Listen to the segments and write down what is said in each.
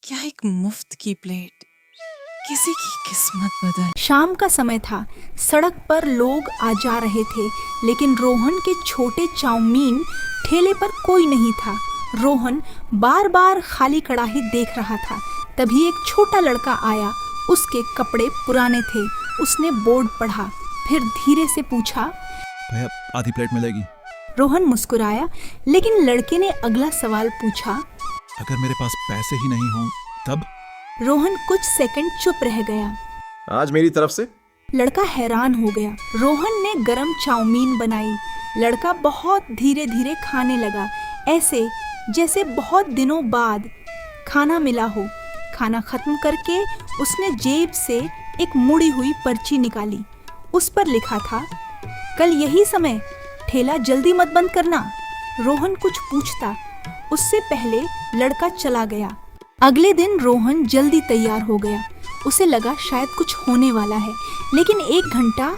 क्या एक मुफ्त की प्लेट किसी की किस्मत बदल। शाम का समय था। सड़क पर लोग आ जा रहे थे, लेकिन रोहन के छोटे चाउमीन ठेले पर कोई नहीं था। रोहन बार बार खाली कढ़ाई देख रहा था। तभी एक छोटा लड़का आया। उसके कपड़े पुराने थे। उसने बोर्ड पढ़ा, फिर धीरे से पूछा, भैया आधी प्लेट मिलेगी? रोहन मुस्कुराया, लेकिन लड़के ने अगला सवाल पूछा। अगर मेरे पास पैसे ही नहीं हों तब? रोहन कुछ सेकंड चुप रह गया। आज मेरी तरफ से। लड़का हैरान हो गया। रोहन ने गरम चाउमीन बनाई। लड़का बहुत धीरे धीरे खाने लगा, ऐसे जैसे बहुत दिनों बाद खाना मिला हो। खाना खत्म करके उसने जेब से एक मुड़ी हुई पर्ची निकाली। उस पर लिखा था, कल यही समय, ठेला जल्दी मत बंद करना। रोहन कुछ पूछता उससे पहले लड़का चला गया। अगले दिन रोहन जल्दी तैयार हो गया। उसे लगा शायद कुछ होने वाला है, लेकिन 1 घंटा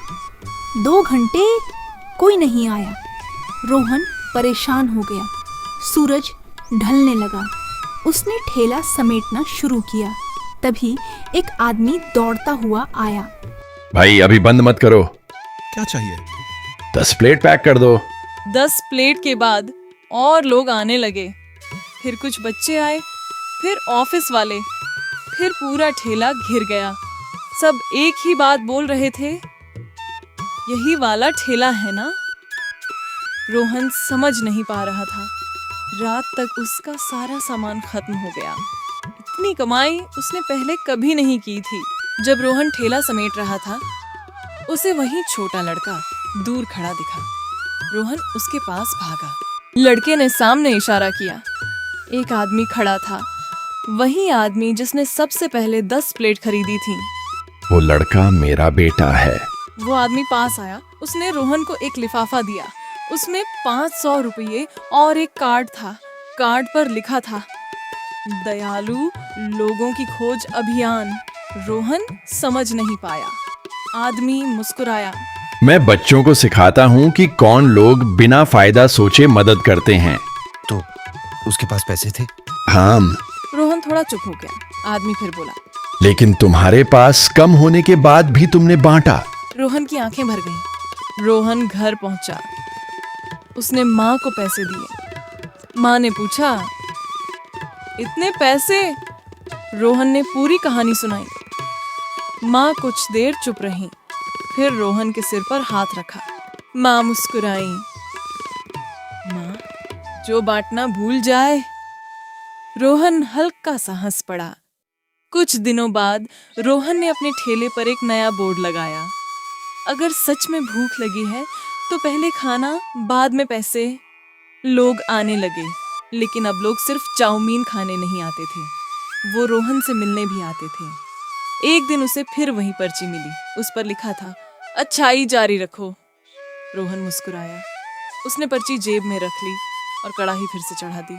2 घंटे कोई नहीं आया। रोहन परेशान हो गया। सूरज ढलने लगा। उसने ठेला समेटना शुरू किया। तभी एक आदमी दौड़ता हुआ आया। भाई अभी बंद मत करो, क्या चाहिए? 10 प्लेट पैक कर दो। 10 प्लेट के बाद और लोग आने लगे। फिर कुछ बच्चे आए, फिर ऑफिस वाले, फिर पूरा ठेला घिर गया। सब एक ही बात बोल रहे थे, यही वाला ठेला है ना? रोहन समझ नहीं पा रहा था। रात तक उसका सारा सामान खत्म हो गया। इतनी कमाई उसने पहले कभी नहीं की थी। जब रोहन ठेला समेट रहा था, उसे वही छोटा लड़का दूर खड़ा दिखा। रोहन उसके पास भागा। लड़के ने सामने इशारा किया। एक आदमी खड़ा था, वही आदमी जिसने सबसे पहले 10 प्लेट खरीदी थी। वो लड़का मेरा बेटा है। वो आदमी पास आया। उसने रोहन को एक लिफाफा दिया। उसमें 500 रुपये और एक कार्ड था। कार्ड पर लिखा था, दयालु लोगों की खोज अभियान। रोहन समझ नहीं पाया। आदमी मुस्कुराया। मैं बच्चों को सिखाता हूँ कि कौन लोग बिना फायदा सोचे मदद करते हैं। तो उसके पास पैसे थे? हाँ। रोहन थोड़ा चुप हो गया। आदमी फिर बोला, लेकिन तुम्हारे पास कम होने के बाद भी तुमने बांटा। रोहन की आंखें भर गईं। रोहन घर पहुंचा। उसने माँ को पैसे दिए। माँ ने पूछा, इतने पैसे? रोहन ने पूरी कहानी सुनाई। माँ कुछ देर चुप रही, फिर रोहन के सिर पर हाथ रखा। माँ मुस्कुराई। माँ, जो बांटना भूल जाए। रोहन हल्का सा हंस पड़ा। कुछ दिनों बाद रोहन ने अपने ठेले पर एक नया बोर्ड लगाया, अगर सच में भूख लगी है तो पहले खाना, बाद में पैसे। लोग आने लगे, लेकिन अब लोग सिर्फ चाउमीन खाने नहीं आते थे, वो रोहन से मिलने भी आते थे। एक दिन उसे फिर वही पर्ची मिली। उस पर लिखा था, अच्छाई जारी रखो। रोहन मुस्कुराया। उसने पर्ची जेब में रख ली और कढ़ाई फिर से चढ़ा दी।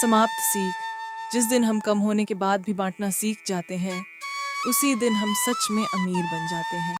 समाप्त सीख। जिस दिन हम कम होने के बाद भी बांटना सीख जाते हैं, उसी दिन हम सच में अमीर बन जाते हैं।